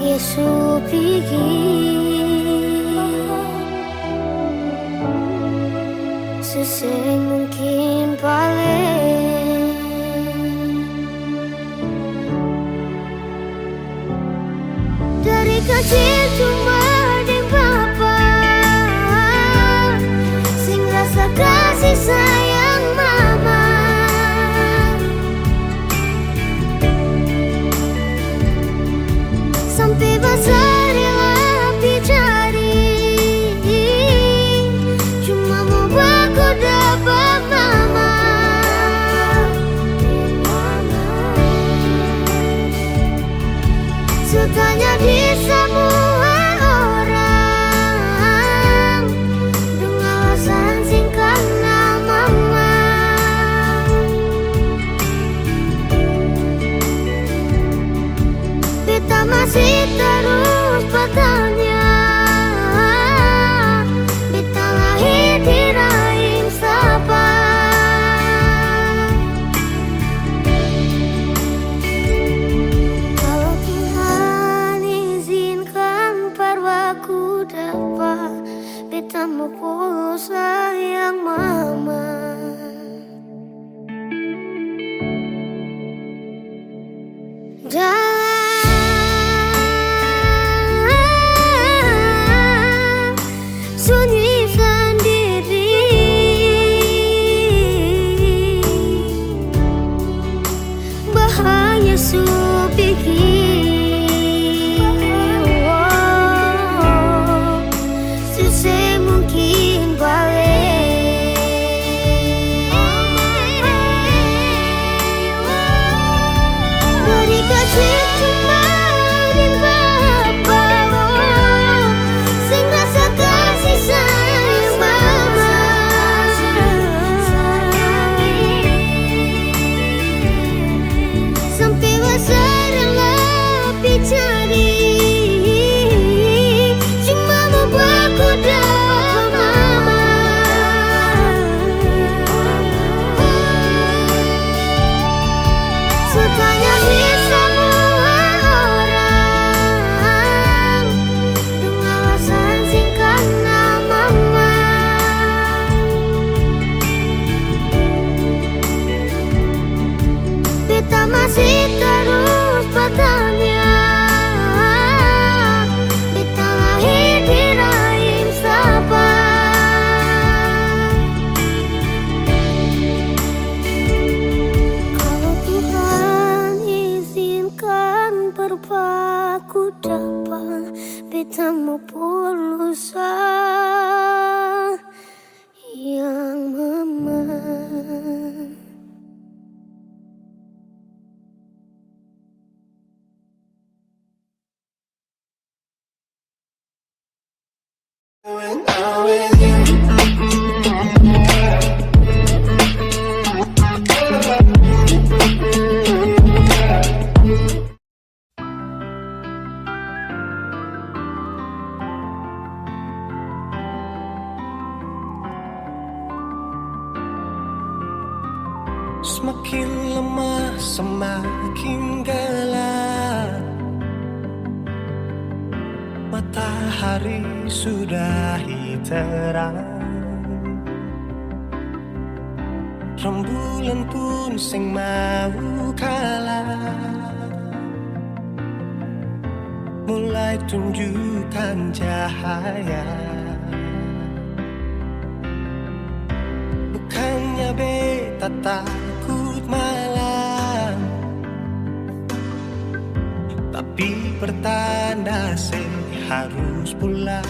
Yesu pikir seseng mungkin paling dari kecil cuma deng papa sing rasa kasih sayang mama sampai besar rela dicari cuma mau baku dapat mama sutanya di semua orang dengan alasan singkat nama mama beta masih terus bertanya beta lahir di rahim siapa kalau Tuhan izinkan parwaku dapat beta mau pulang sayang mama sunyi sendiri bahaya supikir susah mungkin balik dari kecil cuma di bapa sing rasa kasih sayang mama sampai besar lebih cari cuma mau baku dapat mama sutanya di semua orang dengan alasan singkat nama mama beta masih terus bertanya beta lahir di rahim siapa kalau Tuhan izinkan berpaku dapat beta mau pulang sayang mama. Semakin lemah, semakin gelap. Matahari sudah terang. Rembulan pun sing mau kalah. Mulai tunjukkan cahaya. Bukannya beta takut malam, tapi pertanda harus pulang.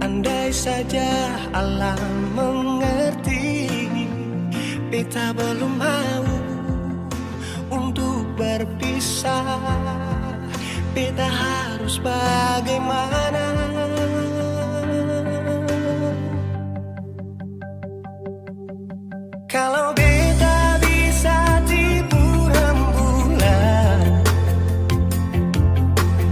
Andai saja alam mengerti, beta belum mau untuk berpisah. Beta harus bagaimana? Kalau beta bisa tipu rembulan,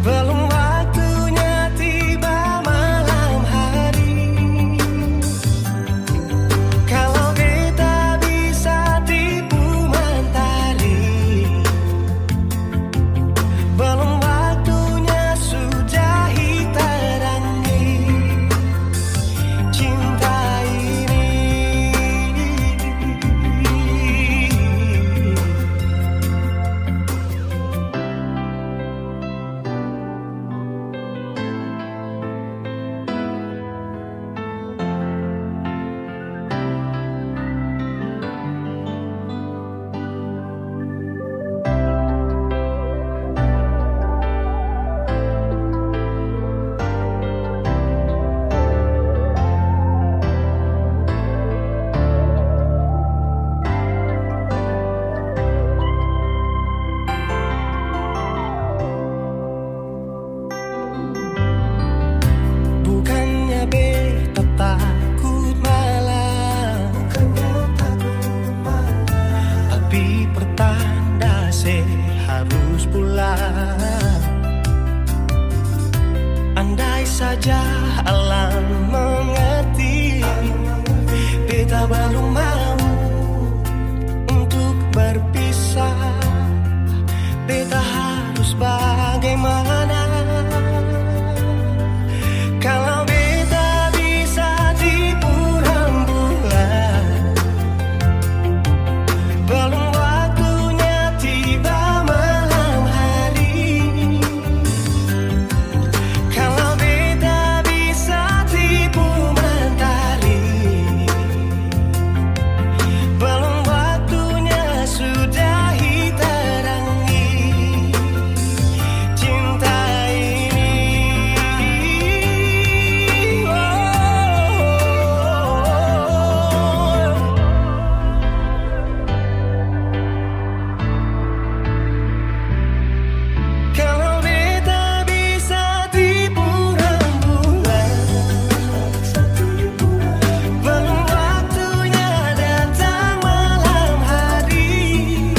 belum waktunya tiba malam hari. Kalau beta bisa tipu mentari, saja alam mengerti. Beta belum mau untuk berpisah. Beta harus bagaimana? Kalau beta bisa tipu rembulan, belum waktunya tiba malam hari. Kalau beta bisa tipu mentari, belum waktunya sudahi terangi cinta ini. Kalau beta bisa tipu rembulan, belum waktunya datang malam hari.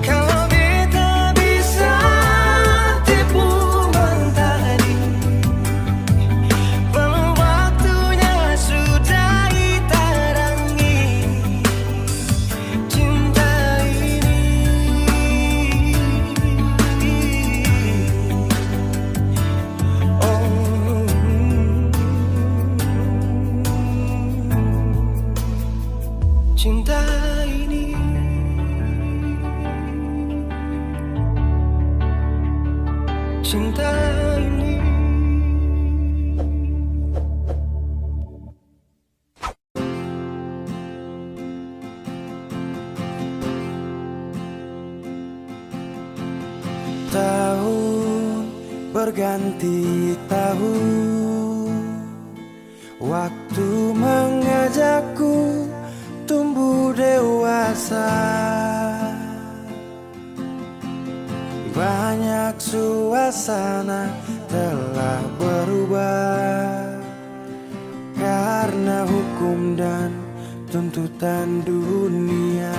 Kalau beta bisa tipu mentari, belum waktunya sudahi terangi cinta ini. Cinta ini, cinta ini. Tahun berganti tahun, waktu mengajakku tumbuh dewasa. Banyak suasana telah berubah karena hukum dan tuntutan dunia.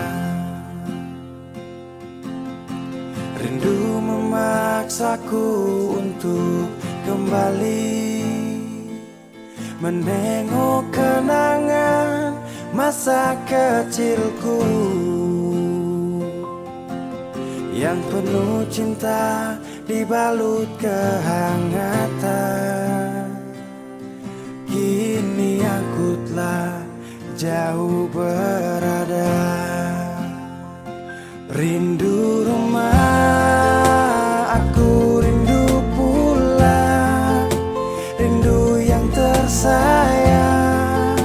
Rindu memaksaku untuk kembali menengok kenangan masa kecilku yang penuh cinta dibalut kehangatan. Kini aku telah jauh berada. Rindu rumah, aku rindu pulang. Rindu yang tersayang,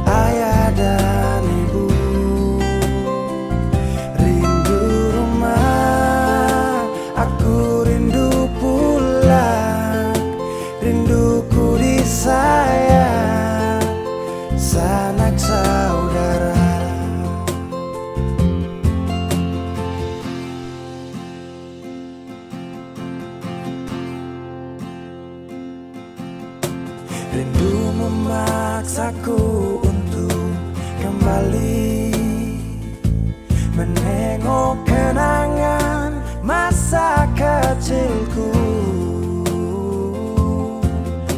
ayah dan ibu. Rindu rumah, aku rindu pulang. Rinduku disayang, sanak saudara. Rindu memaksaku untuk kembali menengok kenangan masa kecilku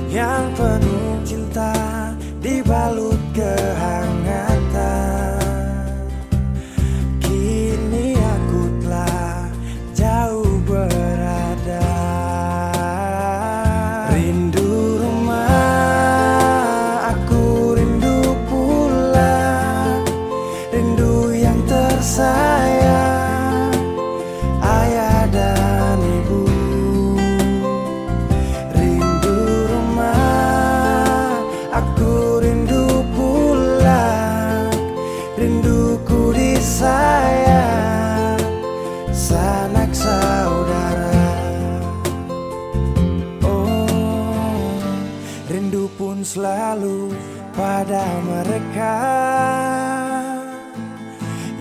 yang penuh cinta dibalut kehangatan. Kini aku telah jauh berada. Rindu rumah, aku rindu pulang. Rindu yang tersayang, ayah dan ibu. Rindu rumah, aku rindu pulang. Rinduku disayang, sanak saudara. Oh, rindu pun selalu pada mereka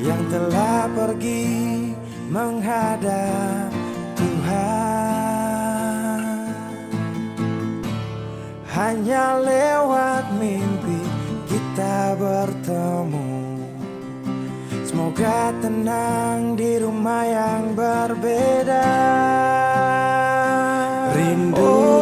yang telah pergi menghadap Tuhan. Hanya lewat mimpi kita bertemu. Semoga tenang di rumah yang berbeda. Rindu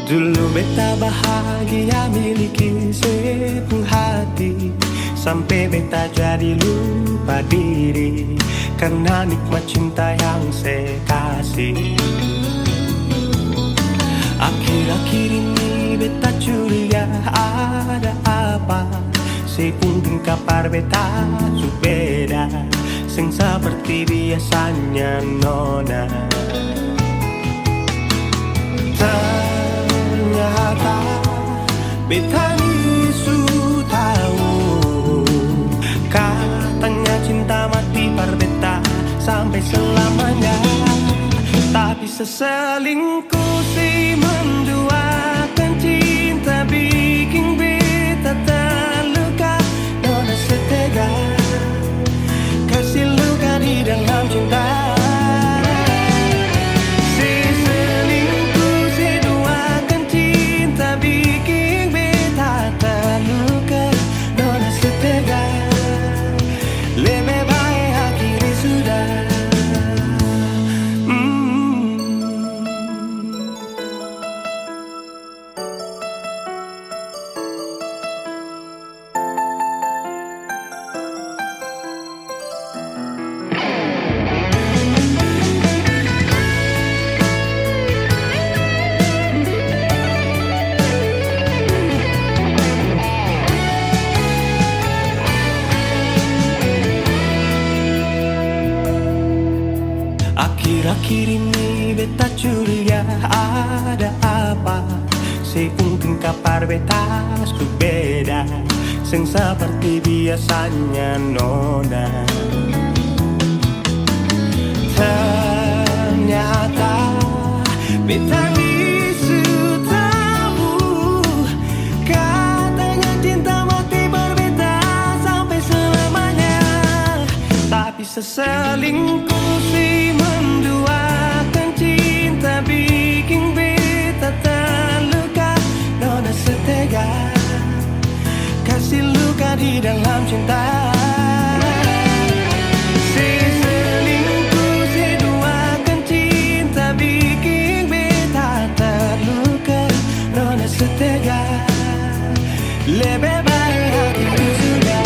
Dulu beta bahagia miliki sepenuh hati, sampai beta jadi lupa diri karena nikmat cinta yang saya kasih. Akhir-akhir ini beta curiga ada apa, sepungkin kapar beta su beda, sing seperti biasanya nona. Ternyata beta ni su tahu, katanya cinta mati par beta sampai selamanya. Tapi seselingkuh si menduakan cinta bikin beta terluka. Nona setega kasih luka di dalam cinta. Akhir-akhir ini beta curiga ada apa, sepungkin kapar beta su beda, sing seperti biasanya nona. Ternyata beta ni su tahu, katanya cinta mati berbeda sampai selamanya. Tapi seselingkuh si menduakan cinta bikin beta terluka. Nona setega kasih luka di dalam cinta. Seselingkuh si duakan cinta bikin beta terluka. Nona setega lebih baik hati sudah.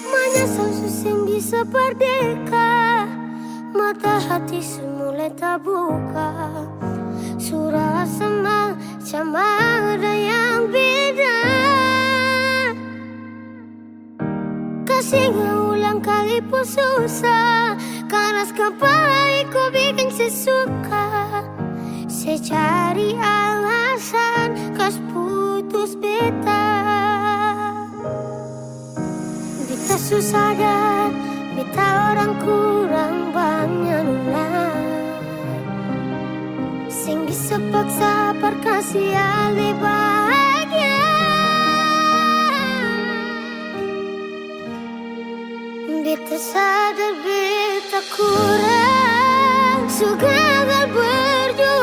Menyesal susah bisa berdeka, mata hati semula tak buka. Surah semacam ada yang beda. Kasih ulang kali pun susah, keras kepala ku bikin sesuka. Saya cari alasan kas putus beta. Beta susah dan beta orang kurang banyak nuna. Sing bisa paksa perkasih alih bahagia. Beta sadar beta kurang, su gagal berjuang.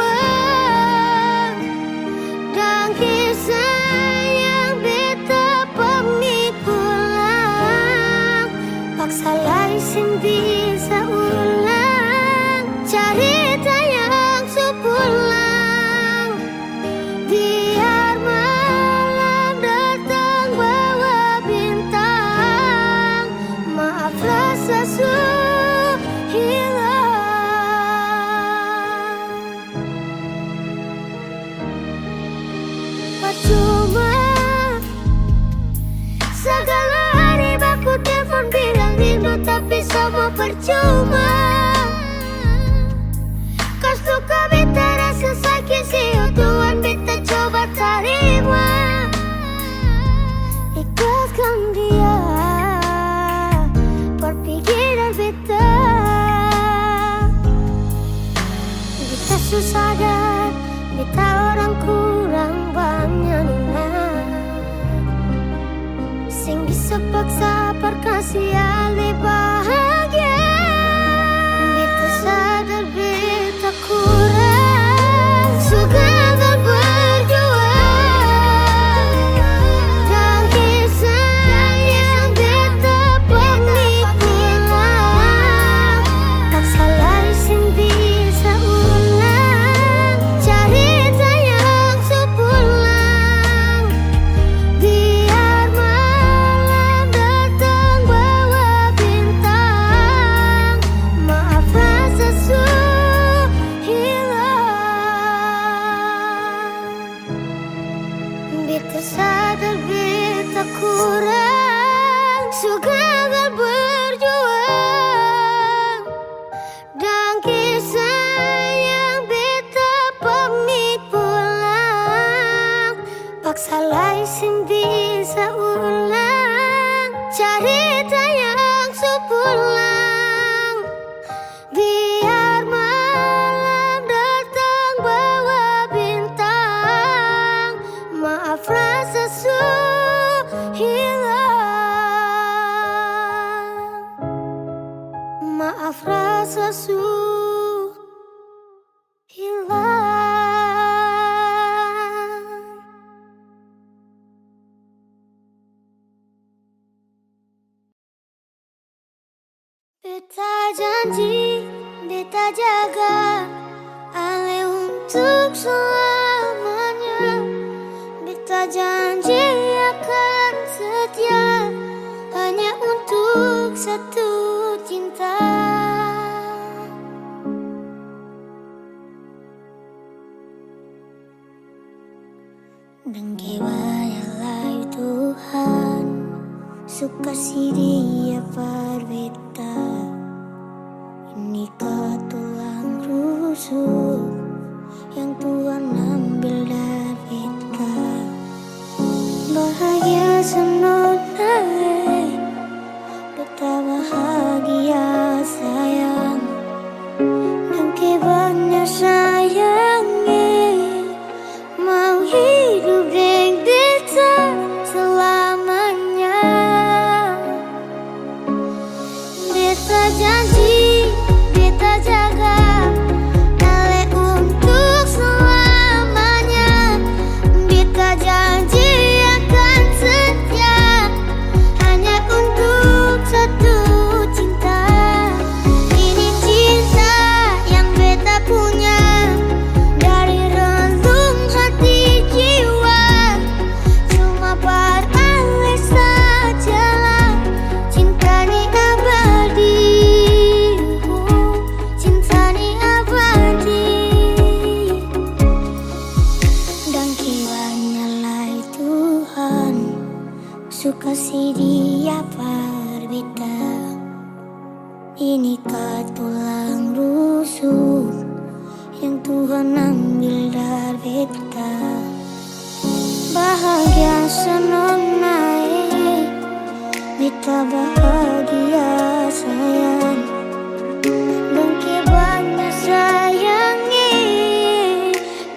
paksa lai sing bisa ulang cerita yang sepulang. Biar malam datang bawa bintang, maaf rasa hilang. Percuma segala hari baku telepon bilang rindu, tapi semua percuma. Kau suka beta rasa sakit sih, Tuhan beta coba terima. Ikhlaskan dia perpikiran beta. Beta susah dan beta orang kurang banyak sing bisa paksa perkasih lebih bahagia. Beta sadar beta kurang suka berjuang, dan kisah yang beta penipuan. Paksa lai sing bisa ulang cerita yang sepulang. Biar malam datang bawa bintang, maaf rasa hilang. Beta sadar beta kurang suka berjuang, dan kisah yang beta pamit pulang. Paksa lai sing bisa ulang cerita yang sepulang. Biar malam datang bawa bintang, maaf rasa hilang. Maaf rasa hilang. Beta janji, beta jaga Ale untuk selamanya. Beta janji akan setia hanya untuk satu cinta. Dan kewayalah Tuhan suka si dia berbeda. Ini tulang rusuk yang Tuhan ambil dari kita. Bahagia senonai, betapa bahagia sayang. Dan kebanyak sayangnya mau hidup dengan beta selamanya. Beta janji, beta jaga Ale untuk selamanya. Beta janji akan setia hanya untuk satu cinta. Ini cinta yang beta punya dari relung hati jiwa. Cuma beralih sajalah cinta ni abadi. Cinta ni abadi. Dan kiranya lah Tuhan suka si dia berbeda. Ini tulang rusuk yang Tuhan ambil dari beta. Bahagia senonai, beta bahagia sayang. Dan kebanyak sayangnya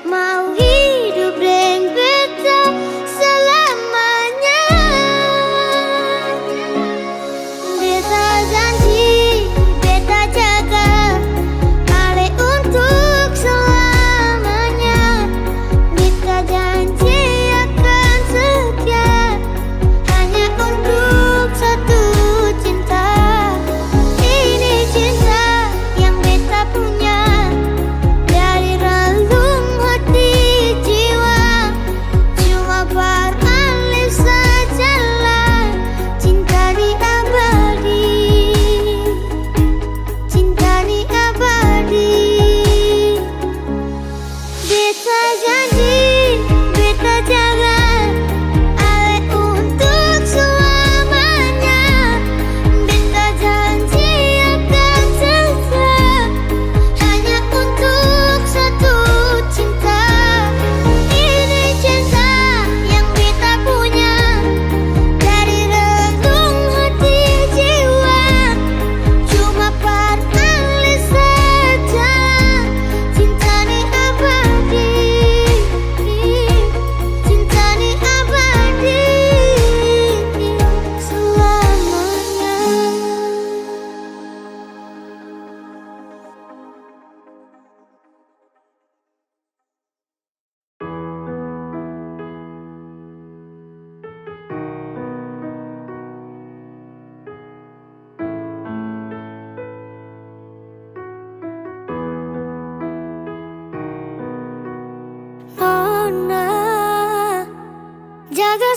mau hidup dengan beta selamanya. Beta janji, beta jaga Ale untuk selamanya. Beta janji akan setia hanya untuk satu cinta.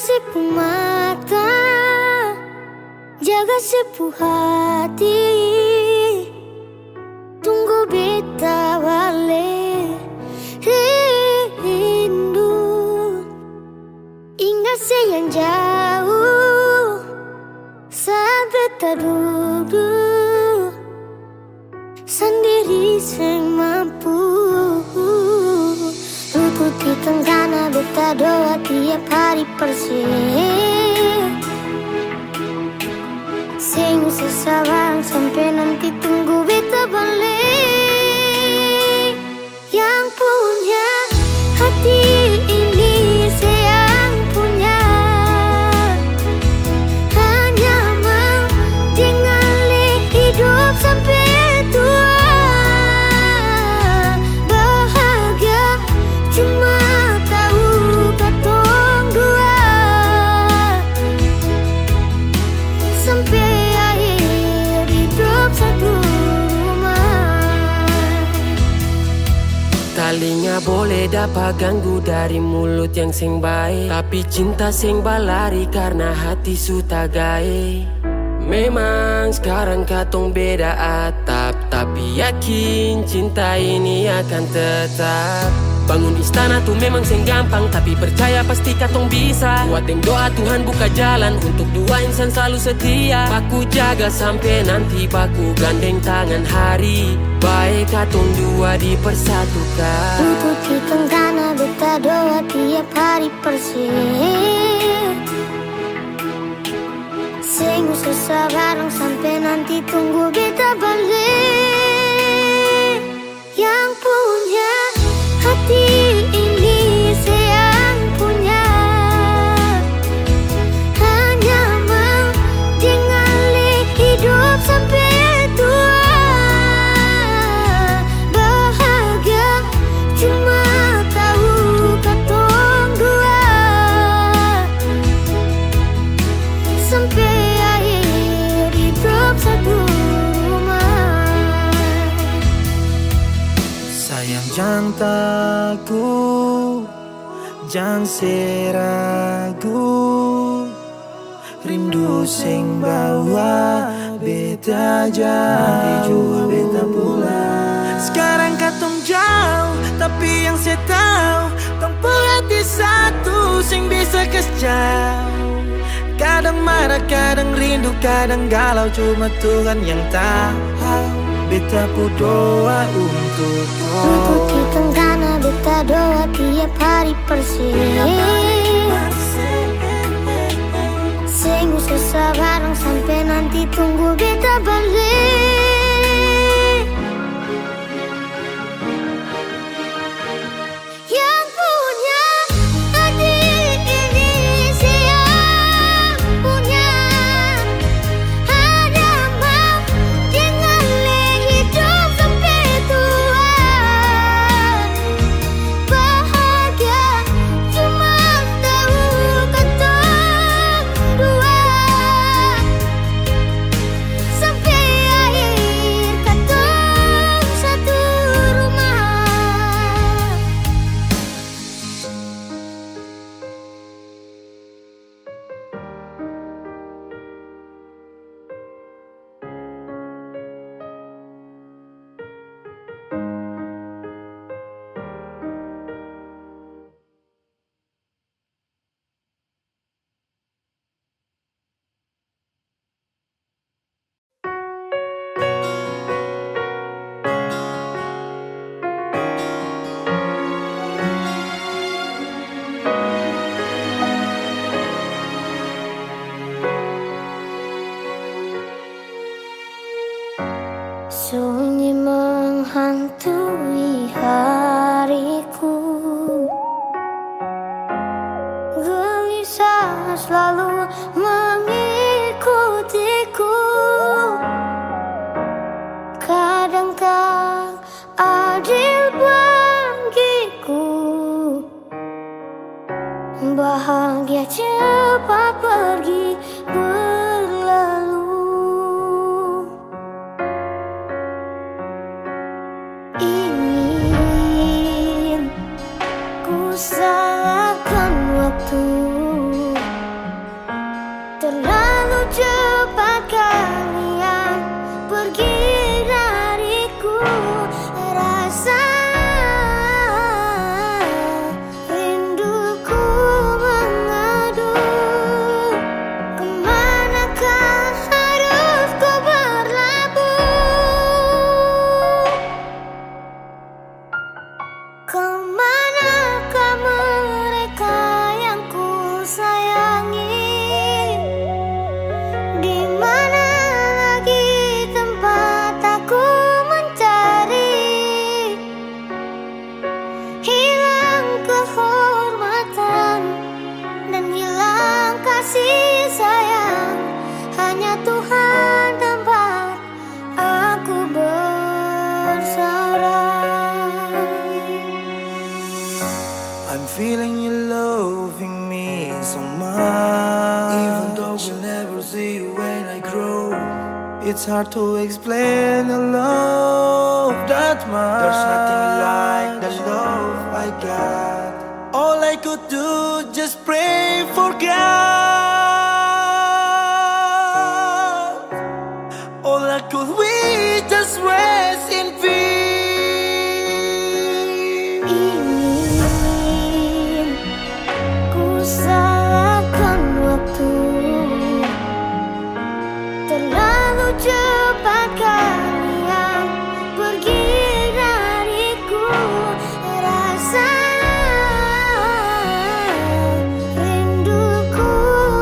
sepu mata, jaga sepu hati. Tunggu beta balik rindu. Ingat yang jauh saat beta duduk sendiri sing mampu. Tutupi tenggana beta doa tiap hari persih. Sing sesabar sampai nanti tunggu beta balik. Yang punya hati ini sayang punya, hanya mau tinggali hidup sampai tua. Bahagia cuma tahu katong dua sampai akhir hidup satu rumah. Talinya boleh dapat ganggu dari mulut yang sing baik, tapi cinta sing balari karena hati suta gae. Memang sekarang katong beda atap, tapi yakin cinta ini akan tetap. Bangun istana tuh memang sing gampang, tapi percaya pasti katong bisa. Buat yang doa Tuhan buka jalan untuk dua insan selalu setia. Baku jaga sampai nanti baku gandeng tangan hari. Baik katong dua dipersatukan. Tutupi tenggana beta doa tiap hari persih. Sing susah bareng sampai nanti tunggu beta balik. Yang punya hati ini sayang punya, hanya mau tinggali hidup sampai tua. Bahagia cuma tahu katong dua sampai akhir hidup satu rumah. Sayang jangan takut, jangan seragu. Rindu sing bawa beta jauh, beta pulang. Sekarang katong jauh, tapi yang saya tahu tong hati satu sing bisa jauh. Kadang marah, kadang rindu, kadang galau, cuma Tuhan yang tahu. Beta ku doa untuk Tutupi tenggana beta doa tiap hari persih. Sing susah bareng sampai nanti tunggu beta balik. Yang punya hati ini sayang punya, hanya mau tinggali hidup sampai tua. Bahagia cuma tahu katong dua sampai akhir katong satu rumah. Sunyi menghantui hariku, gelisah selalu mengikutiku. Kadang tak adil bagiku, bahagia cepat pergi berlalu. It's hard to explain the love that much. There's nothing like the love I got. All I could do just pray for God. All I could wish just rest in peace. Ingin ku salahkan waktu, terlalu cepat kalian pergi dariku. Rasa rinduku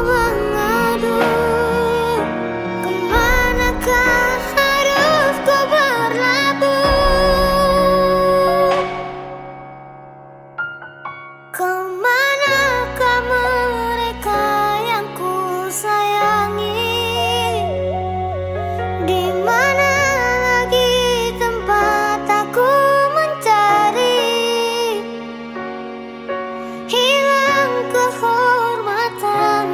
mengadu, kemanakah harus ku berlabuh? Kemanakah mereka yang ku sayangi? Di mana lagi tempat aku mencari? Hilang kehormatan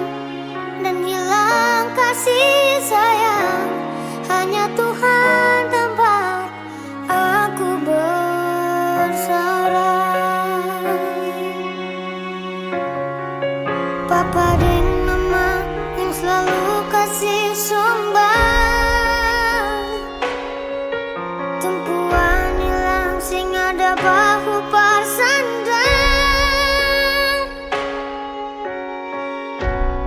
dan hilang kasih sayang. Hanya Tuhan tempat aku bersarang. Papa dan mama yang selalu kasih sumbang, tumpuan hilang sing ada bahu parsandang.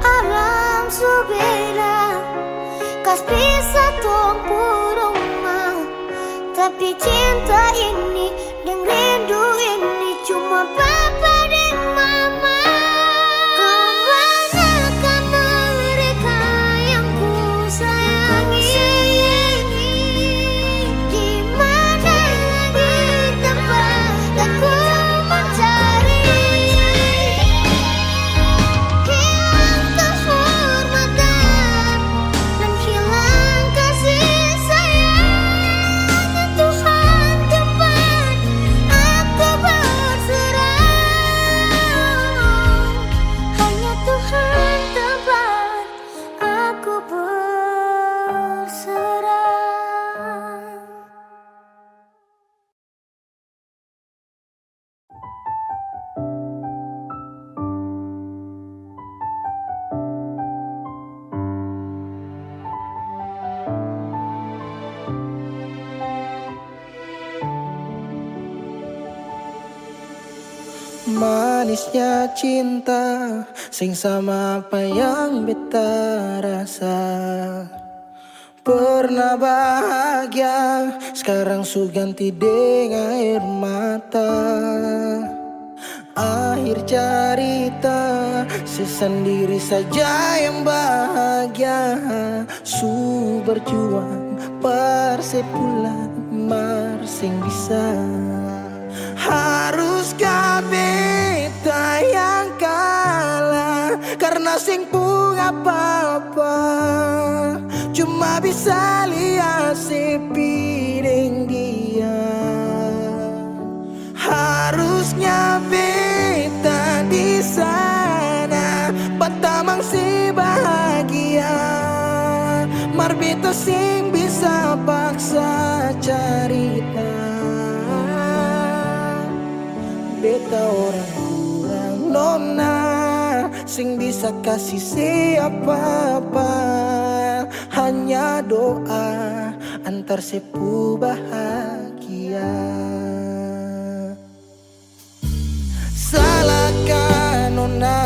Alam subeda kas pisah tumpu rumah, tapi cinta ini dan rindu ini cuma papa dan mama. Kemanakah mereka yang ku sayangi? Di mana lagi tempat aku mencari? Hilang kehormatan dan hilang kasih sayang. Tuhan tempat aku berserah. Hanya Tuhan tempat aku berserah. Manisnya cinta sing sama apa yang beta rasa. Pernah bahagia, sekarang su ganti dengan air mata. Akhir cerita, sesendiri saja yang bahagia. Su berjuang, persepulan, marsing bisa. Haruskah beta yang kalah karena sing pun apa-apa, cuma bisa lihat sepiring dia. Harusnya beta di sana batamang si bahagia, mar beta sing bisa paksa cerita. Beta orang kurang nona, sing bisa kasih siapa-apa. Hanya doa antar sepu bahagia. Salahkan nona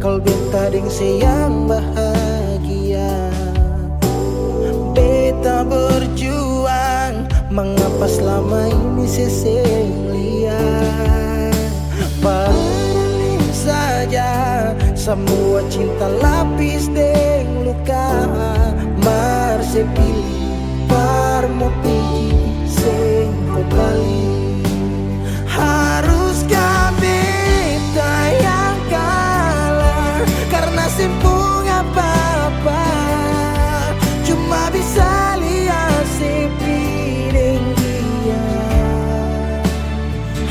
kalau beta ding sayang bahagia. Beta berjuang, mengapa selama ini seseng lihat. Paling saja semua cinta lapis deng luka. Mar sepilih parmo pigi sing kembali. Haruskah beta yang kalah karena simpung apa-apa, cuma bisa lihat sepiring dia.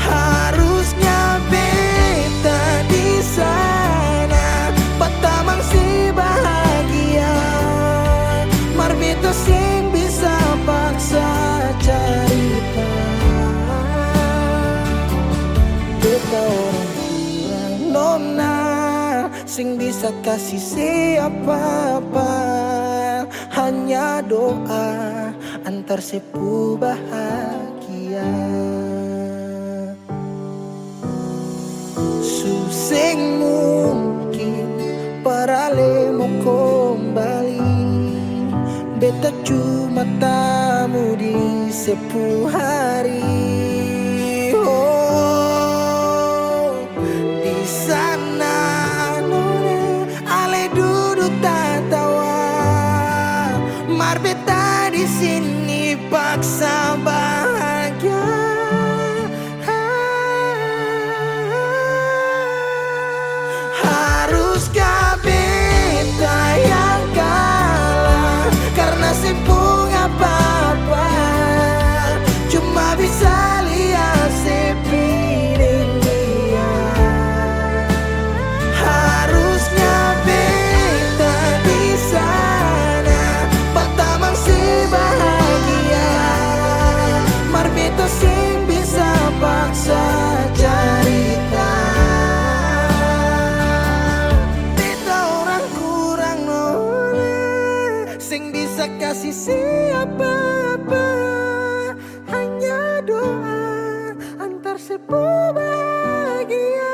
Harusnya beta di sana batamang si bahagia, mar beta si sing bisa kasih siapa-apa, hanya doa antar sepu bahagia. Suseng mungkin parale mau kembali, beta cuma tamu di sepu hari. Oh, di sana nona ale duduk tatawa, mar beta di sini paksa bahagia. Haruskah beta yang kalah karena sempung apa-apa, cuma bisa lihat sepiring dia. Harusnya beta di sana pertama si bahagia, mar beta sing bisa paksa cerita. Beta orang kurang nona sing bisa kasih siapa-apa, hanya doa antar sepu bahagia.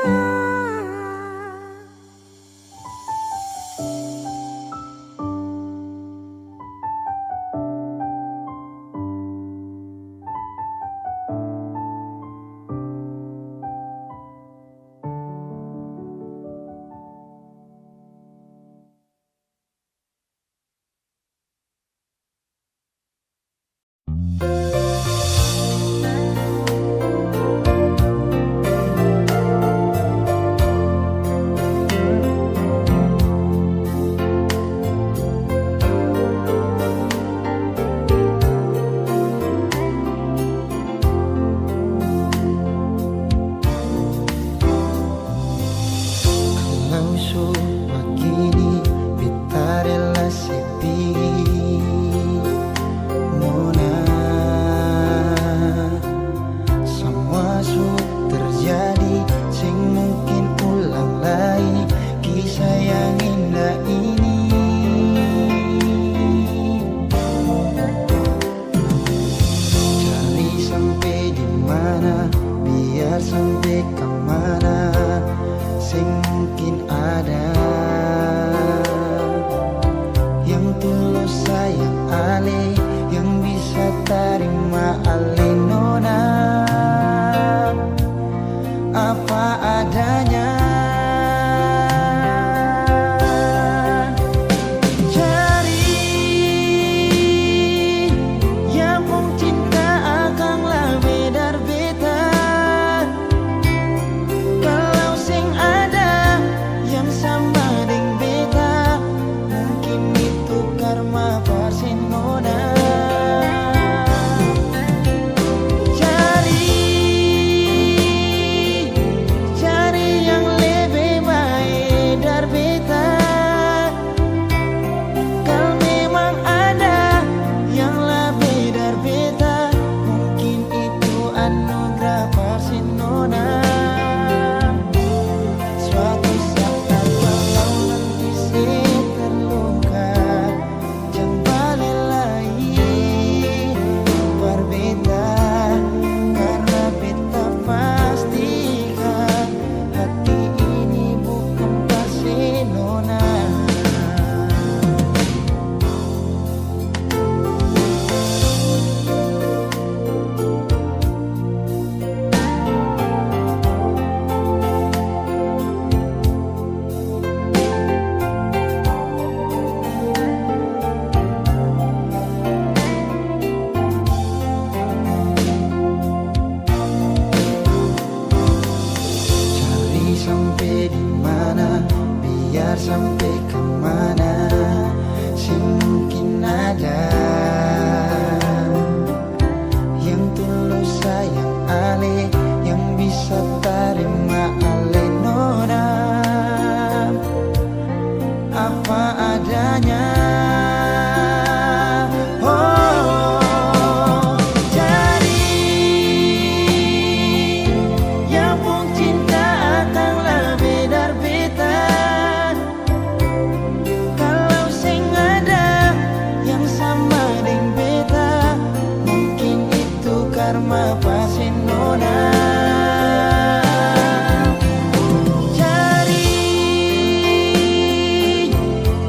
karma pasinona.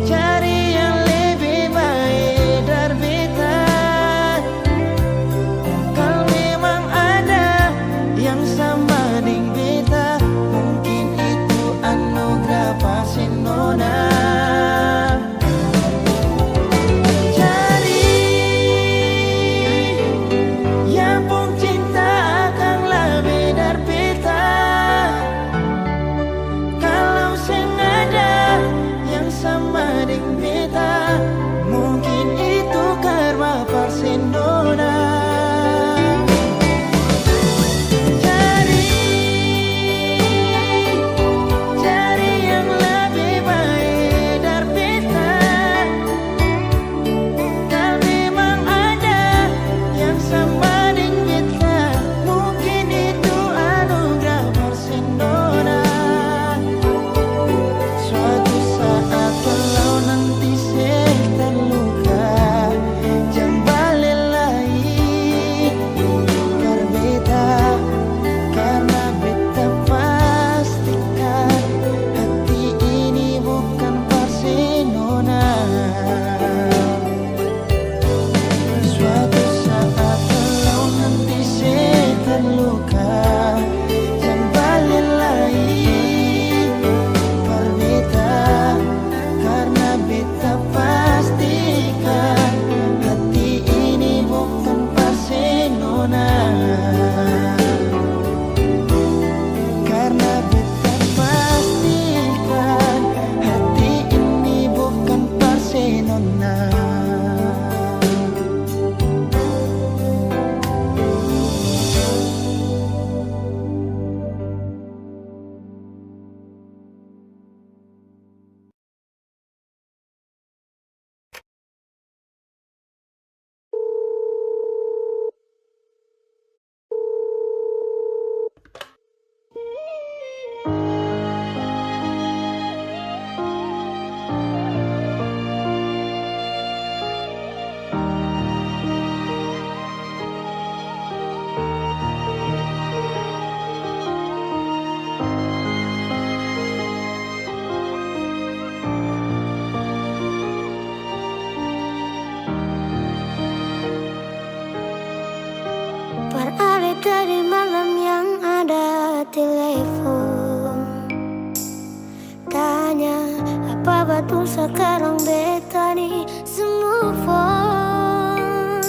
Cari yang lebih baik dari beta. Kalau memang ada yang sama dengan beta, mungkin itu anugerah pasinona. Beralih dari malam yang ada telepon, tanya apa betul sekarang beta nih semua phone.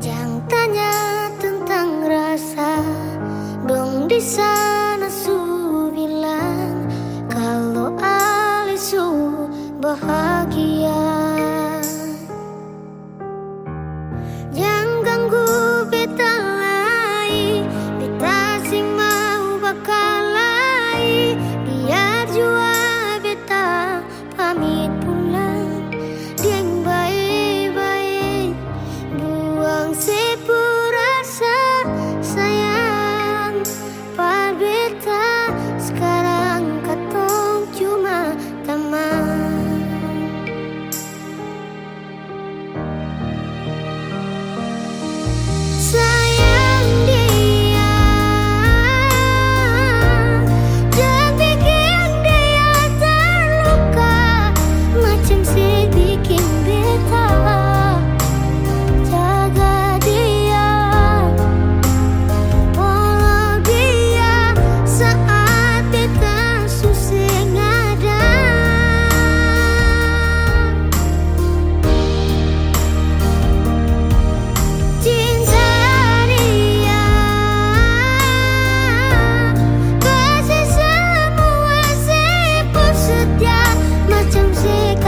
Jangan tanya tentang rasa, dong di sana su bilang kalau Alisu bahagia. Jangan ganggu beta lagi, beta sing mau bakalai. Biar jua beta pamit pulang, deng baik-baik. Buang sepuluh rasa sayang par beta. Sekarang katong cuma teman. Sayang dia, jangan bikin dia terluka, macam sedikit beta. Jaga dia, follow dia saat beta susah ada. Cinta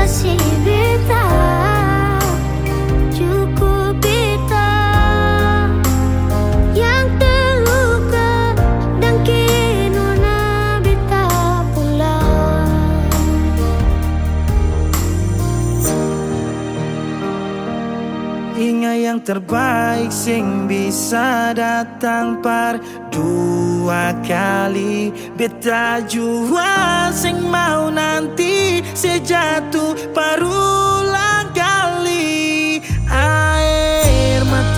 kasih beta, cukup beta yang terluka dan kenona beta pulang. Ingat yang terbaik sing bisa datang par dua kali. Beta jua sing mau nanti sejatuh parulang kali. Air mata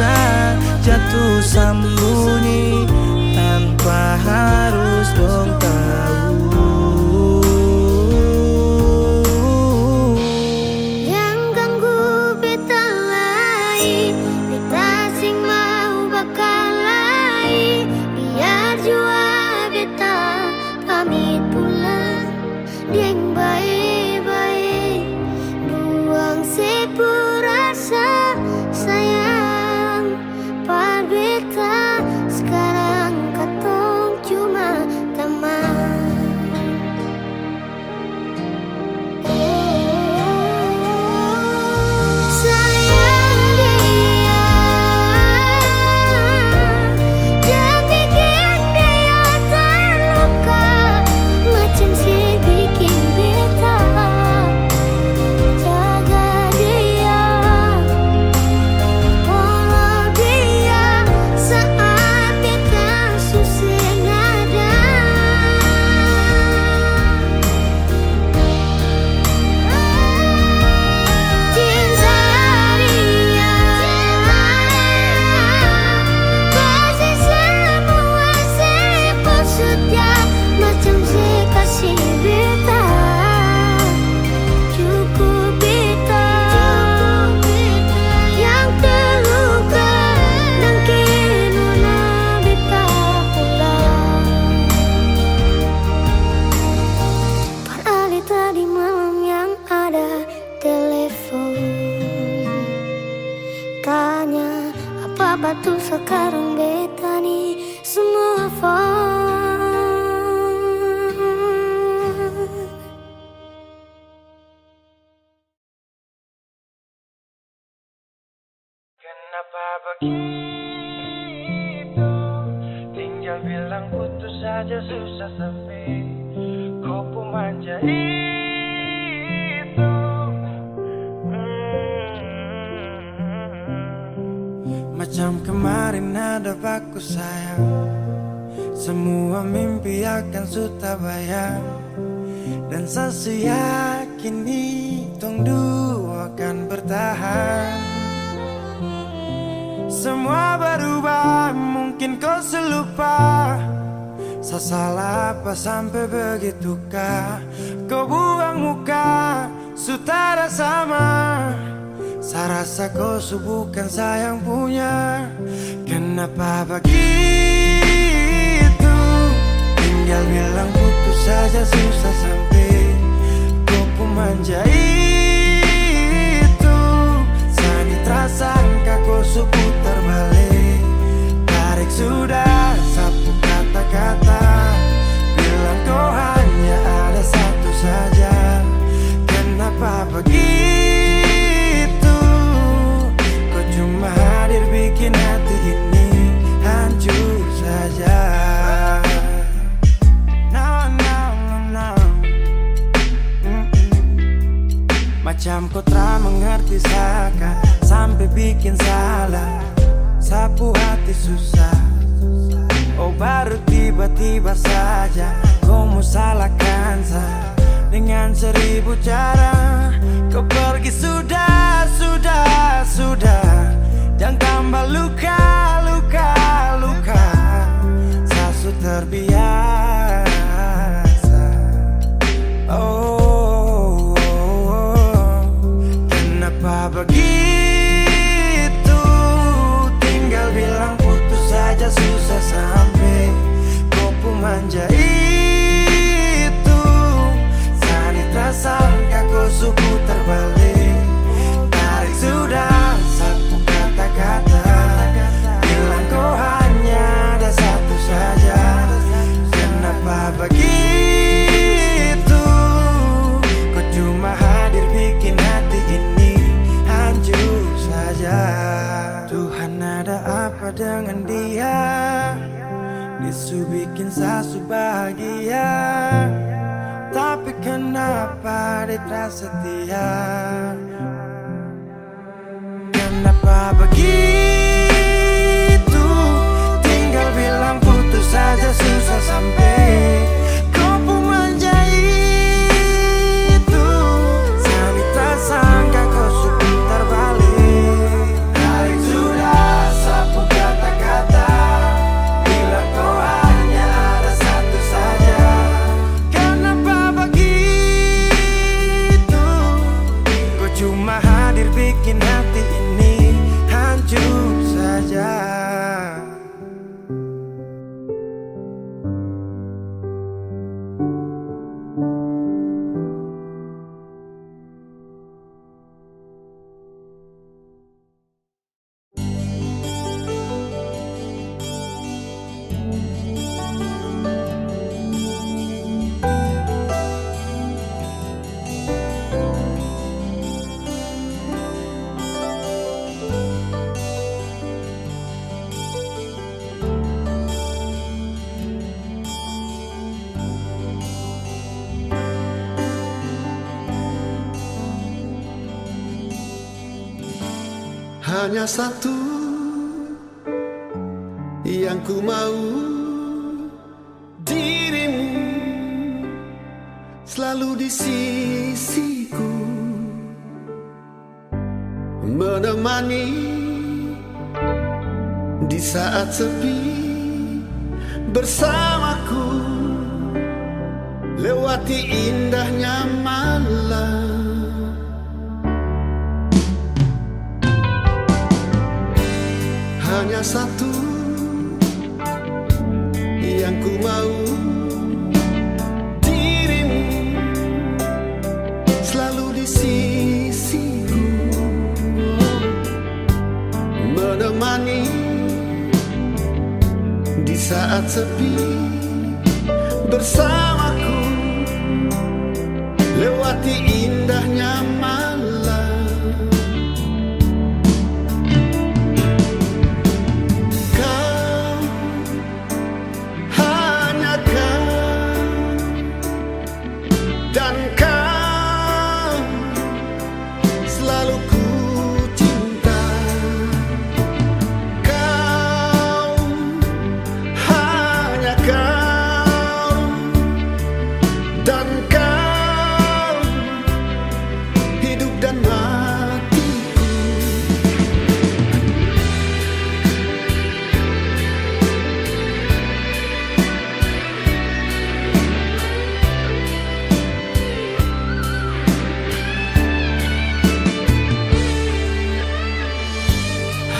batu sekarang beta nih semua fun. Kenapa begitu? Tinggal bilang putus saja susah sampai kau pun manja itu. Macam kemarin ada baku sayang, semua mimpi akan sudah bayang. Dan saya yakin tong dua akan bertahan. Semua berubah, mungkin kau selupa. Saya salah apa sampai begitukah? Kau buang muka, sutara sama. Saya rasa kau bukan sayang punya. Kenapa begitu? Tinggal bilang putus saja susah sampai kau pun manja itu. Sani terasangka kau putar balik. Tarik sudah sapu kata-kata. Bilang kau hanya ada satu saja. Kenapa begitu? Cuma hadir bikin hati ini hancur saja. No. Macam kau tak mengerti saka sampai bikin salah. Sapu hati susah. Oh baru tiba-tiba saja kau mau salahkan saya. Dengan 1000 cara kau pergi sudah. Jangan tambah luka. Saya sudah terbiasa. Oh, kenapa begitu? Tinggal bilang putus saja susah sampai kau pun manja itu. Sani tersangka kau putar balik. Tarik sudah sapu kata-kata. Bilang kau hanya ada satu saja. Kenapa begitu? Kau cuma hadir bikin hati ini hancur saja. Tuhan ada apa dengan dia? Disu bikin sasu bahagia. Tapi kenapa dia tak setia? Kenapa begitu? Tinggal bilang putus saja susah sampai kau pun manja itu. Sani tersangka kau putar balik. Tarik sudah sapu kata-kata. Bilang kau hanya ada satu saja. Kenapa begitu? Kau cuma hadir bikin hati ini hancur saja. Hanya satu yang ku mau, dirimu selalu di sisiku, menemani di saat sepi, bersamaku lewati indahnya malam. Hanya satu yang ku mau, dirimu selalu di sisiku, menemani saat sepi bersamaku, lewati indahnya malam. Kau, hanya kau, dan kau selalu ku cinta. Kau, hanya kau, dan kau hidup dan matiku.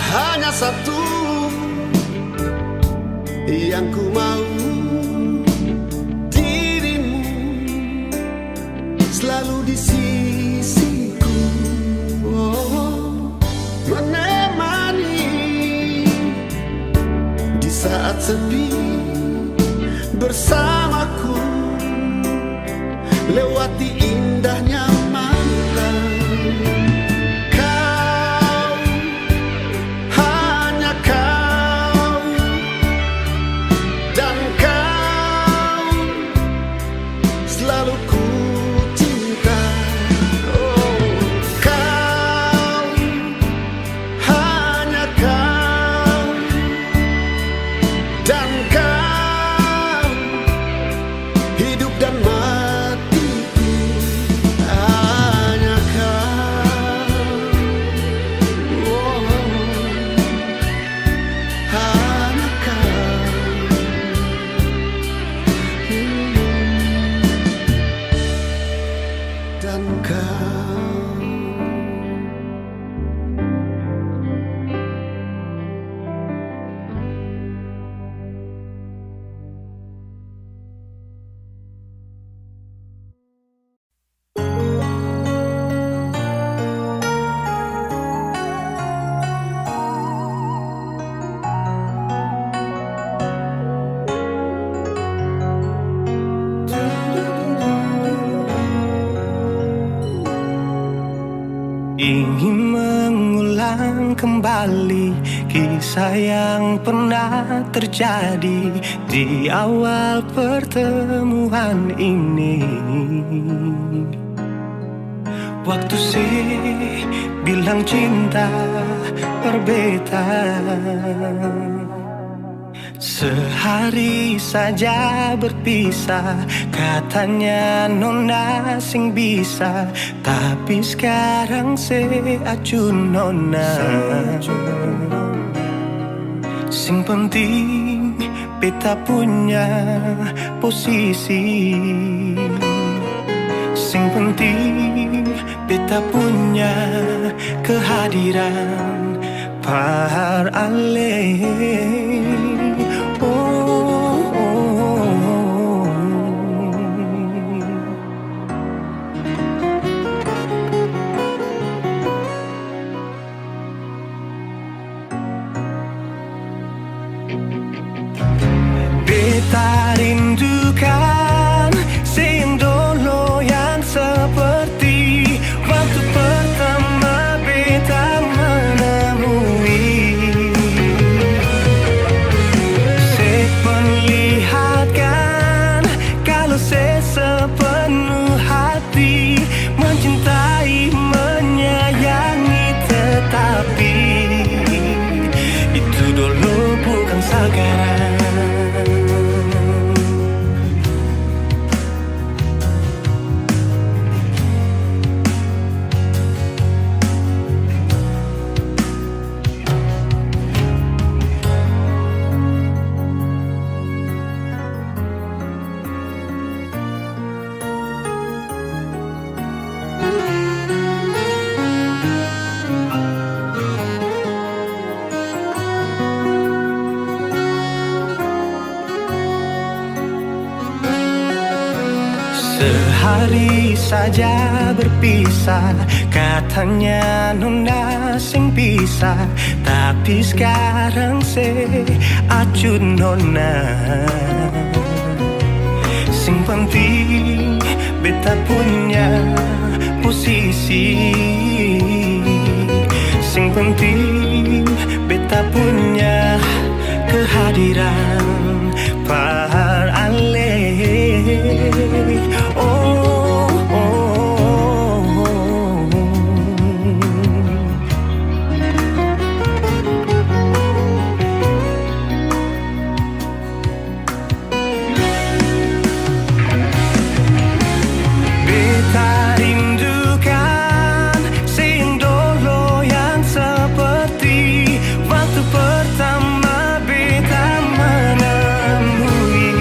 Hanya satu yang ku mau, dirimu selalu di sisiku, menemani di saat sepi bersamaku, lewati indahnya malam. Kau, hanya kau, dan kau selalu ku cinta. Kau, hanya kau, dan kau hidup dan matiku. Hanya kau, hanya kau, dan kau. Ingin mengulang kembali kisah yang pernah terjadi di awal pertemuan ini. Waktu sih bilang cinta berbeda, sehari saja berpisah, katanya nona sing bisa, tapi sekarang se acun nona. Sing penting beta punya posisi, sing penting beta punya kehadiran par ale. Beta rindukan sing dulu yang seperti waktu pertama beta menemui. Saya perlihatkan kalau saya sepenuh hati mencintai, menyayangi, tetapi itu dulu bukan sekarang. Sehari saja berpisah, katanya nona sing pisah, tapi sekarang se acut nona. Sing penting beta punya posisi, sing penting beta punya kehadiran par ale. Oh, oh, oh. Beta rindukan sing dulu yang seperti waktu pertama beta menemui.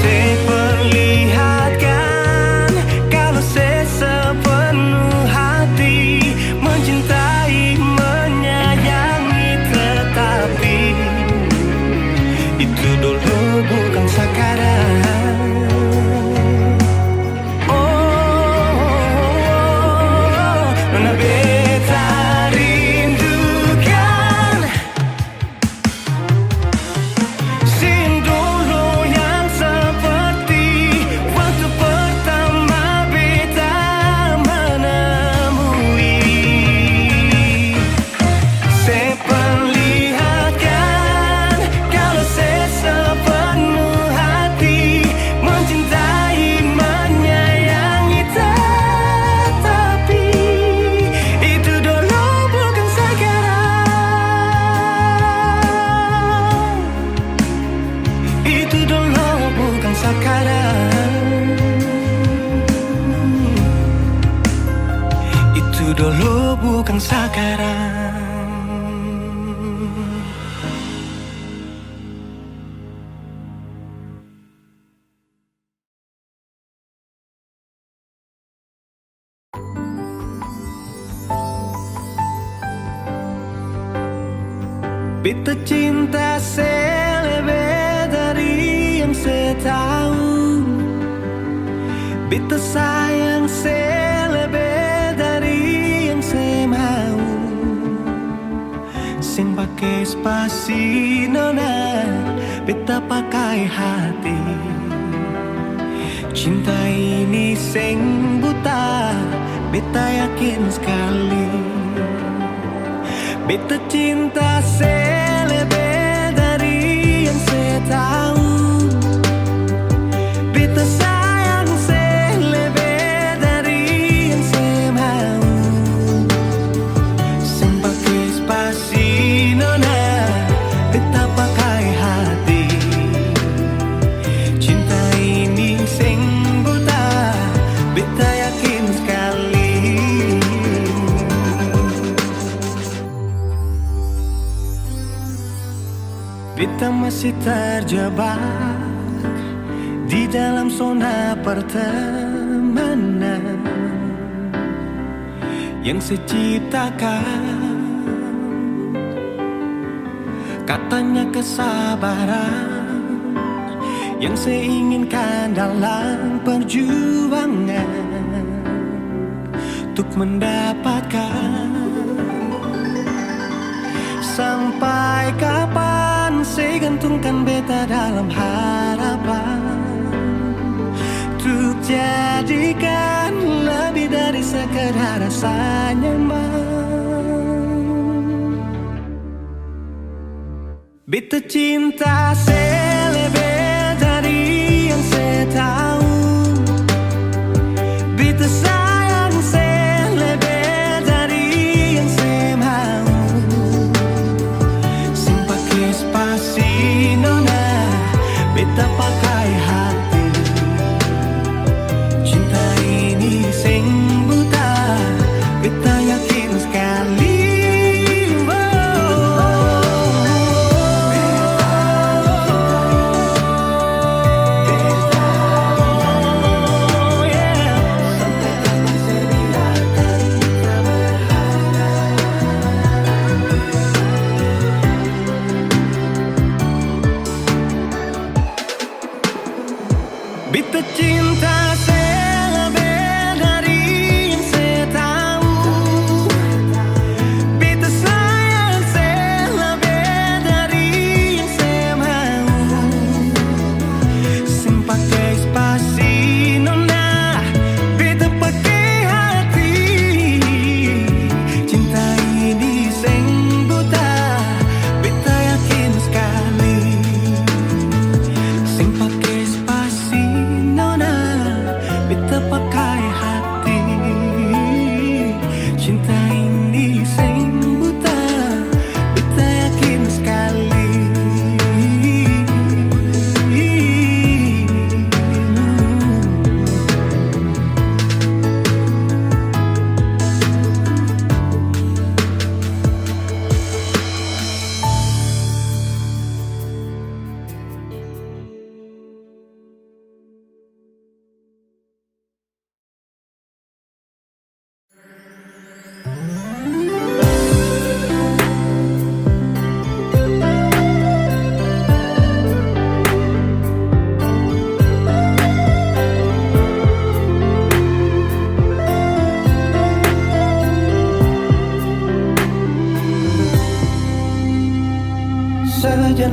Saya perlihatkan kalau saya sepenuh hati mencintai, menyayangi, tetapi itu dulu bukan sekarang. Oh, nona beta rindukan sing dulu yang seperti waktu pertama beta menemui. Saya perlihatkan kalau saya sepenuh hati mencintai, menyayangi, tetapi itu dulu bukan sekarang. Itu dulu bukan sekarang. Itu dulu bukan sekarang. Beta cinta saya lebih dari yang saya tahu. Beta sayang saya lebih dari yang saya mau. Sing pakai spasi nona, beta pakai hati. Cinta ini sing buta, beta yakin sekali. Beta cinta saya lebih dari yang saya tahu. Beta sayang saya lebih dari yang saya mau. Sing pakai spasi nona, beta pakai hati. Cinta ini sing buta, beta yakin sekali. Beta masih terjebak di dalam zona pertemanan yang saya ciptakan. Katanya kesabaran yang saya inginkan dalam perjuangan untuk mendapatkan. Sampai kapan saya gantungkan beta dalam harapan untuk jadikan lebih dari sekedar rasa nyaman. Beta cinta saya lebih dari yang saya tahu. Beta sayang saya lebih dari yang saya mau. Sing pakai spasi nona, beta pakai hati. Cinta ini sing buta, beta yakin sekali. Oh,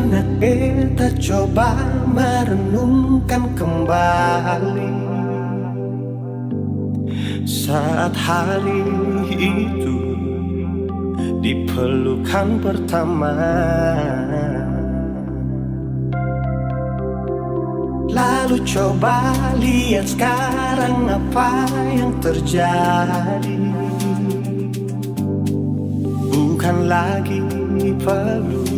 sejenak beta coba merenungkan kembali saat hari itu di pelukan pertama. Lalu coba lihat sekarang apa yang terjadi. Bukan lagi peluk,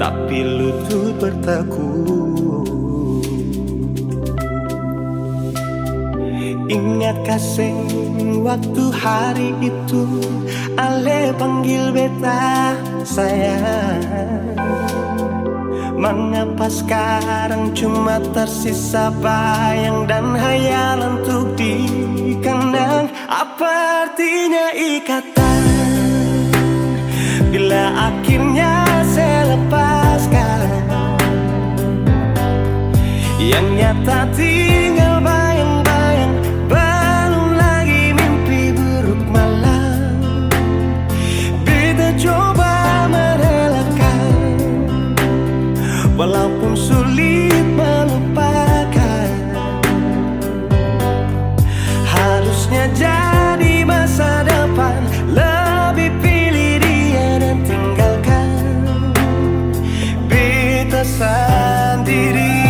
tapi lutut bertekuk. Ingatkah sing waktu hari itu Ale panggil beta sayang? Mengapa sekarang cuma tersisa bayang dan hayalan untuk dikenang? Apa artinya ikatan bila akhirnya saya lepaskan? Yang nyata tinggal bayang-bayang, belum lagi mimpi buruk malam. Beta coba merelakan, walaupun sulit melupakan. Harusnya jadi masa depan, lebih pilih dia dan tinggalkan beta sendiri.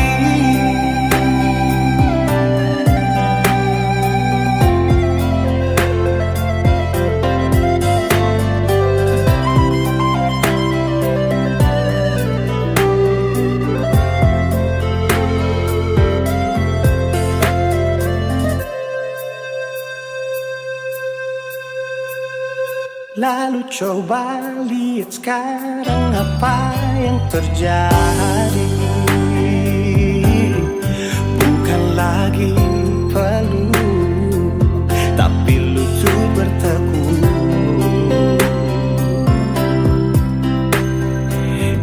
Lalu coba lihat sekarang apa yang terjadi. Bukan lagi peluk, tapi lutut bertekuk.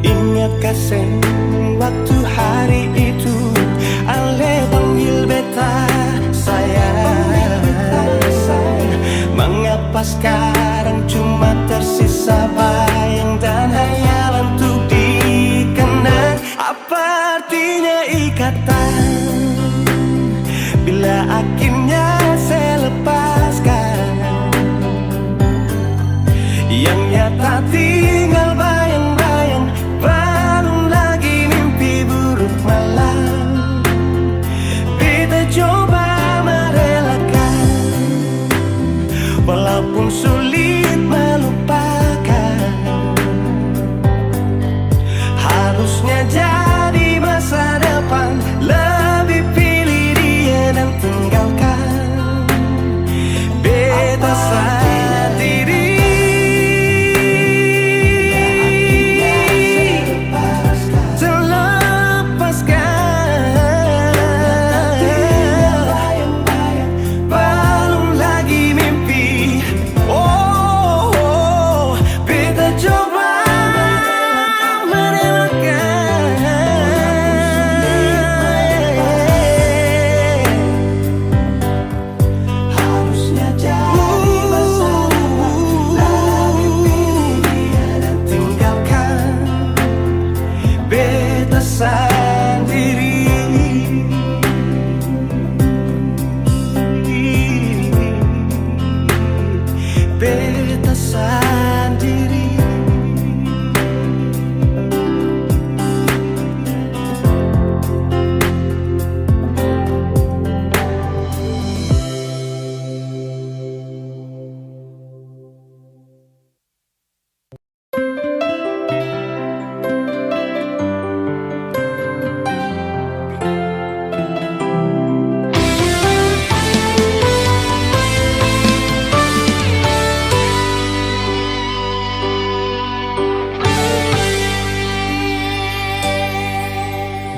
Ingatkah sing waktu hari itu Ale panggil beta sayang? Mengapa sekarang cuma tersisa bayang dan hayalan untuk dikenang? Apa artinya ikatan bila akhirnya saya lepaskan? Yang nyata tinggal bayang-bayang, belum lagi mimpi buruk malam. Beta coba merelakan, walaupun sulit melupakan. Harusnya jadi masa depan, lebih pilih dia dan tinggalkan beta sendiri.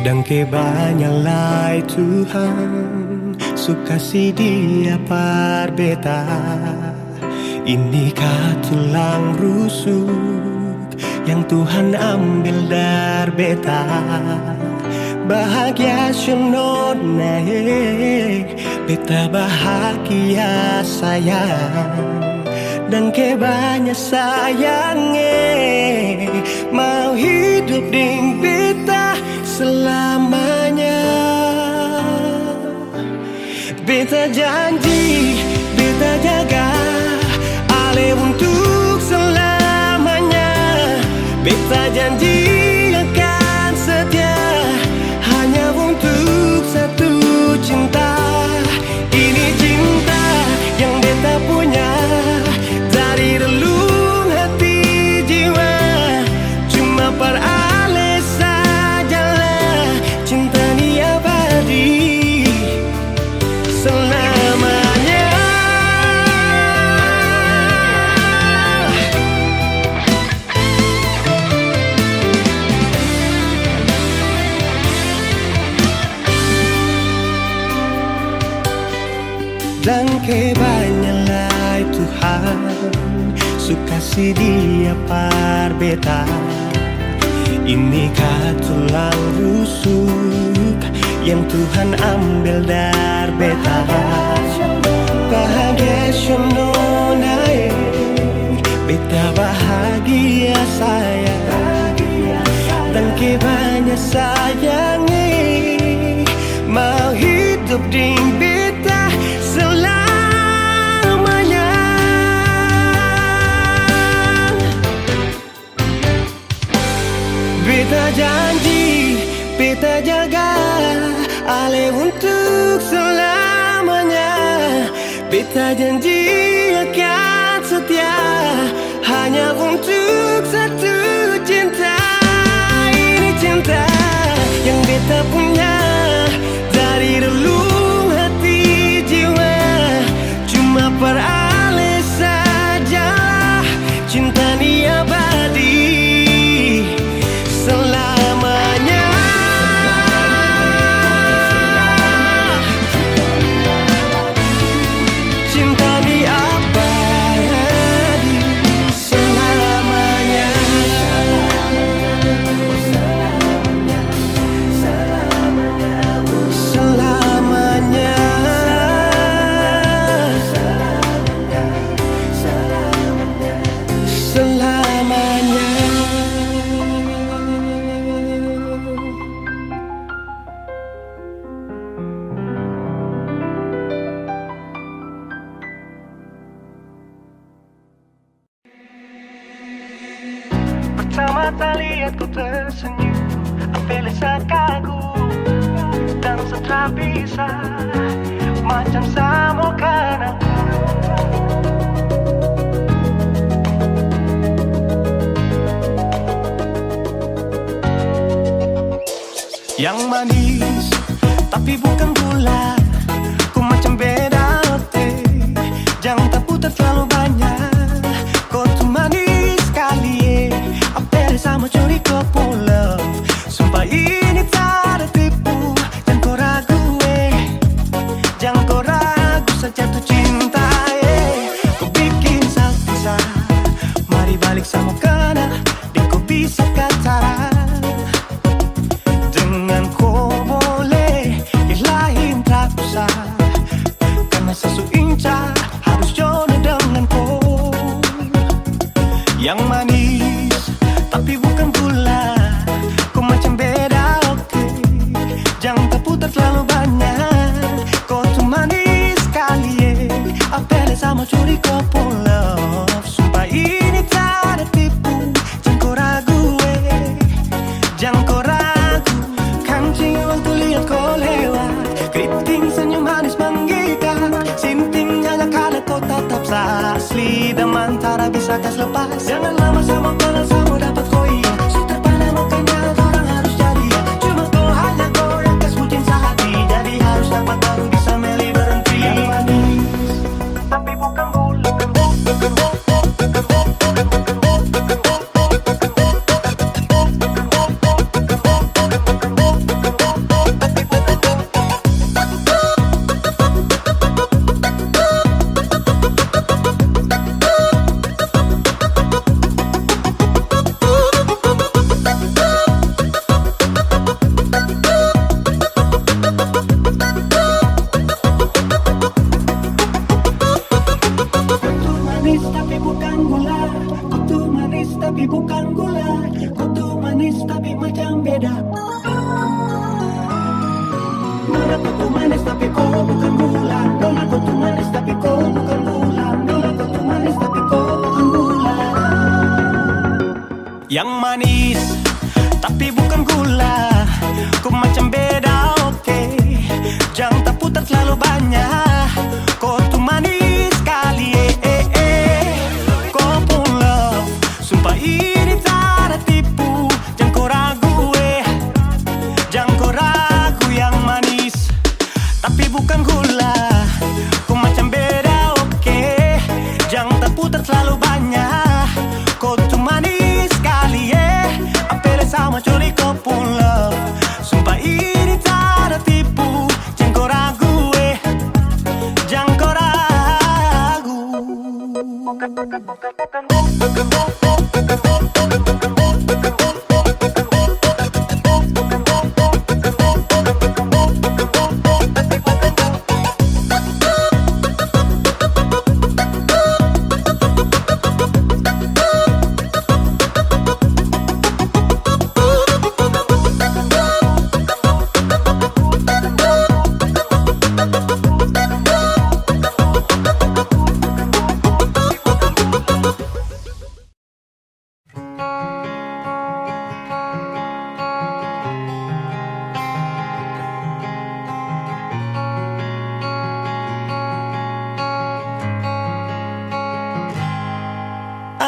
Dan kebanyalah Tuhan suka si dia par beta. Inikah tulang rusuk yang Tuhan ambil dari beta? Bahagia senod naik, beta bahagia sayang. Dan kebanyak sayangnya mau hidup ding beta selamanya. Beta janji, beta jaga ale untuk selamanya. Beta janji akan setia hanya untuk satu cinta. Ini cinta yang beta punya dari relung hati jiwa. Cuma per ale sajalah cinta ni abadi selamanya. Dan kebanyalah Tuhan suka si dia par beta. Ini tulang rusuk yang Tuhan ambil dari beta. Bahagia naik, beta bahagia saya. Dan kebanyakan sayangi mau hidup ding beta selamanya. Beta janji, beta jaga ale untuk selamanya. Beta janji akan setia hanya untuk satu cinta. Ini cinta yang beta punya dari relung hati jiwa. Cuma per ale sajalah cinta ni abadi selamanya. Cinta ni abadi selamanya. Selamanya. Selamanya. Pertama kali aku tersenyum, apelesa kagum dan setelah bisa macam sama kan aku. Yang manis tapi bukan gula, ku macam beda roti, jangan tak putar terlalu banyak. Kau tuh manis sekali, apel sama curi kau pulau. Sumpah ini tak ada tipu, jangan kau ragu jangan kau ragu saja tuh cinta kau bikin salsa, mari balik sama kena, dan kau bisa kata. Dengan kau boleh yang lain tak usah, karena sesu inca harus jodoh dengan kau. Yang manis tapi bukan gula, kau macam beda oke, jangan terputar terlalu banyak. Kau tuh manis sekali apel sama curi kau pulau. Sumpah ini tak ada tipu, jangan kau ragu jangan kau ragu. Kancing waktu lihat kau lewat, keriting senyum manis menggigit, sintingnya kalau kau tetap asli dan mantara bisa kas lepas. Jangan lama sama kenal sama dapat kau iya, sudah pada makanya orang harus jadi ya. Cuma kau hanya kau yang kas bucin sehati, jadi harus dapat baru bisa meli berhenti. Yang manis tapi bukan gula, tapi bukan gula. Kau tuh manis tapi macam beda. Nona kau tuh manis tapi kau bukan gula. Nona kau tuh manis tapi kau bukan gula. Nona kau tuh manis tapi kau bukan gula. Yang manis tapi bukan gula. Kau macam beda, oke. Jangan tak putar terlalu banyak. Kau tuh manis sekali, Kau pun love, sumpah ini tak ada tipu. Jangan kau ragu, jangan kau ragu. Yang manis tapi bukan gula. Kau macam beda, oke. Jangan tak putar terlalu banyak. Kau tuh manis sekali, apel sama curi kau pun love. Sumpah ini tak ada tipu. Jangan kau ragu, jangan kau ragu.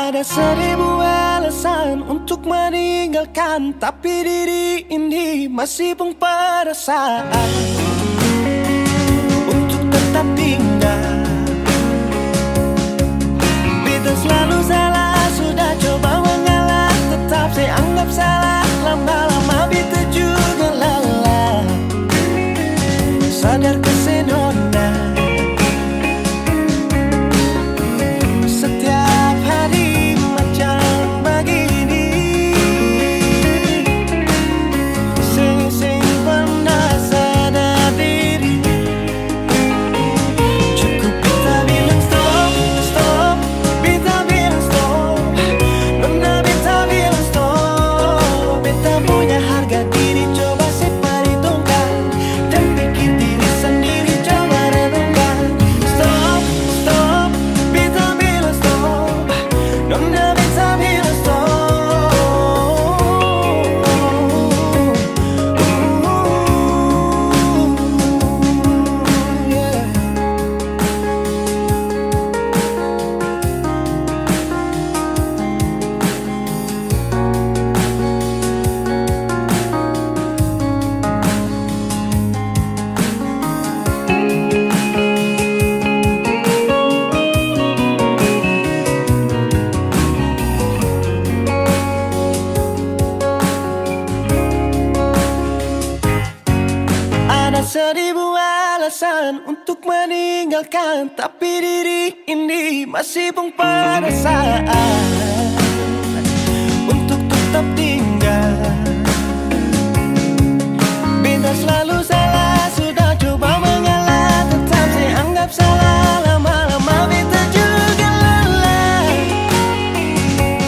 Ada 1000 alasan untuk meninggalkan, tapi diri ini masih pun perasaan untuk tetap tinggal. Beta selalu salah, sudah coba mengalah, tetap saya anggap salah. Lama-lama beta juga lelah. Sadar kesenona setiap hari macam begini. Sing pernah sadar diri. Cukup beta bilang stop, stop. Beta bilang stop. Nona beta bilang stop. Beta punya harga diri, coba seperhitungkan. Dan pikir diri sendiri, coba renungkan. Stop, stop. Beta bilang stop. Nona beta bilang stop. Yeah. Ada 1000 alasan untuk meninggalkan, tapi diri ini masih pun perasaan untuk tetap tinggal. Beta selalu salah, sudah coba mengalah, tetap saya anggap salah. Lama-lama beta juga lelah.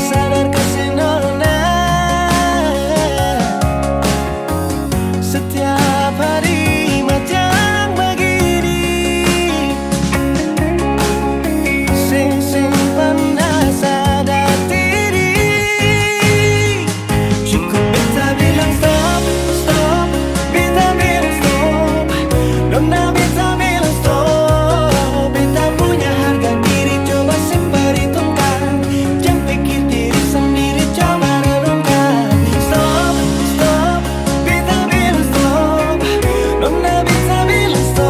Sadar kesenona setiap hari macam begini. Sing pernah sadar diri. Cukup beta bilang stop, stop. Beta bilang stop. Nona beta bilang stop. Beta punya harga diri, coba seperhitungkan. Jangan pikir diri sendiri, coba renungkan. Stop, stop. Beta bilang stop. Nona beta bilang stop.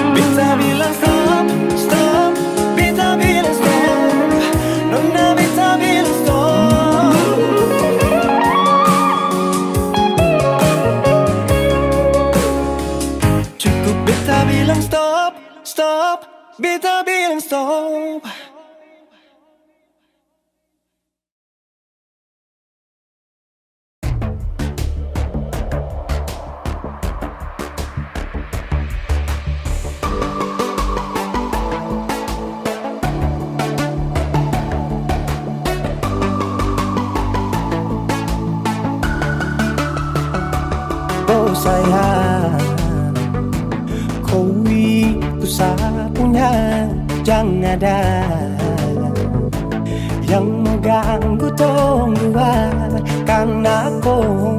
Beta bilang stop, stop. Beta bilang stop. Nona beta bilang stop. Cukup beta bilang stop, stop, beta bilang stop. Oh sayang, kau itu sapunya, jangan ada yang mengganggu tong dua. Karena kau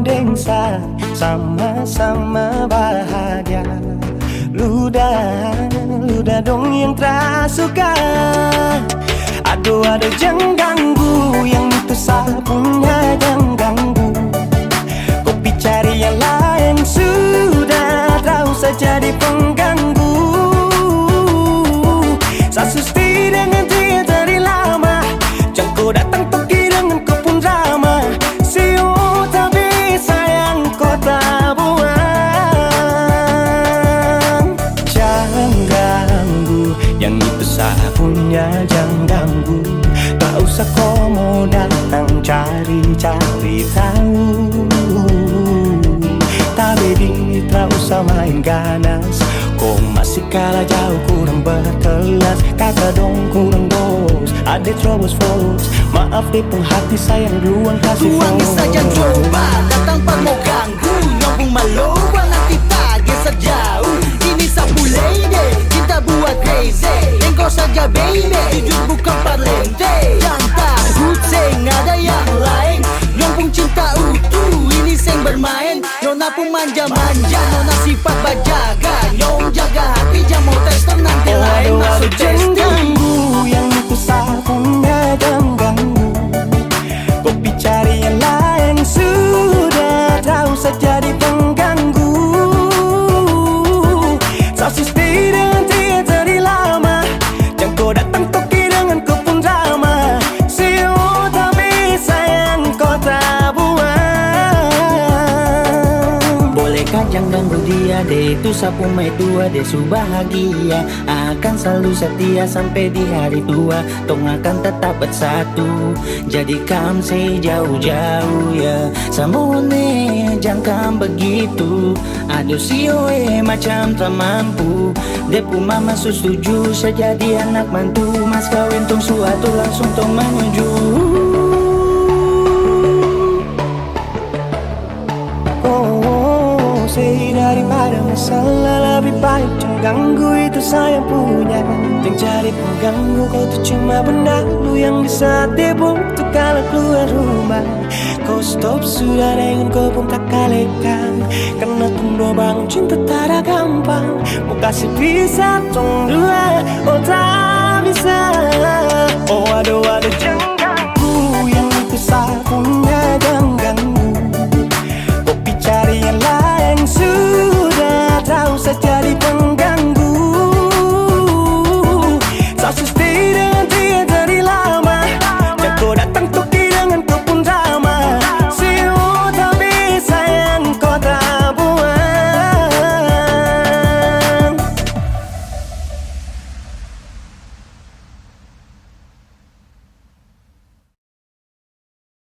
dengsa sama-sama bahagia. Luda dong yang terasuka. Aduh jangan ganggu, yang itu sapunya jangan ganggu. Cari yang lain sudah, tak usah jadi pengganggu. Sasusti dengan dia dari lama, jangan kau datang pergi dengan kau pun drama. Siu tapi sayang kau tak buang. Jangan ganggu, yang itu sapunya jangan ganggu. Tak usah kau mau datang cari tahu. Tapi tak usah main ganas, kau masih kalah jauh, kurang berkelas. Kata dong kurang dos, ada terobos folks. Maaf deh penghati sayang ruang kasih Tuangi saja coba, datang pak mau ganggu. Nyambung maloba nanti tagih sejauh. Ini sapu lady, cinta buat crazy. Engkau saja baby, jujur bukan parlente. Jangan takut seng ada yang lain. Nyambung cinta utuh, ini seng bermain. Nona pun manja-manja, nona sifat bajaga. Nyong jaga hati, jangan mau tester nanti lain masuk jangan testing. ganggu, yang itu sapunya jangan ganggu. Kopi cari yang lain sudah, tak usah jadi pengganggu. Sasusti dengan dia dari lama, jangan kau datang toki dengan kau pun drama. Siu tapi sayang kau tak buang. Bolehkah jangan ganggu dia deh, itu sapu mai tua deh su bahagia. Akan selalu setia sampai di hari tua. Tong akan tetap bersatu, jadikan sejauh-jauh ya. Samone jangan begitu. Aduh sioe macam tak mampu. Depu mama setuju sejadi anak mantu. Mas kawin tong suatu langsung tong menuju. Say daripada masalah lebih baik jangan ganggu, itu saya punya. Jangan cari pengganggu, kau tuh cuma benda lu yang bisa tipu tuh kalau keluar rumah. Kau stop sudah dengan kau pun tak kalekan. Karena tunggu bangun cinta tak ada gampang. Mau kasih bisa tong dua, oh tak bisa. Oh aduh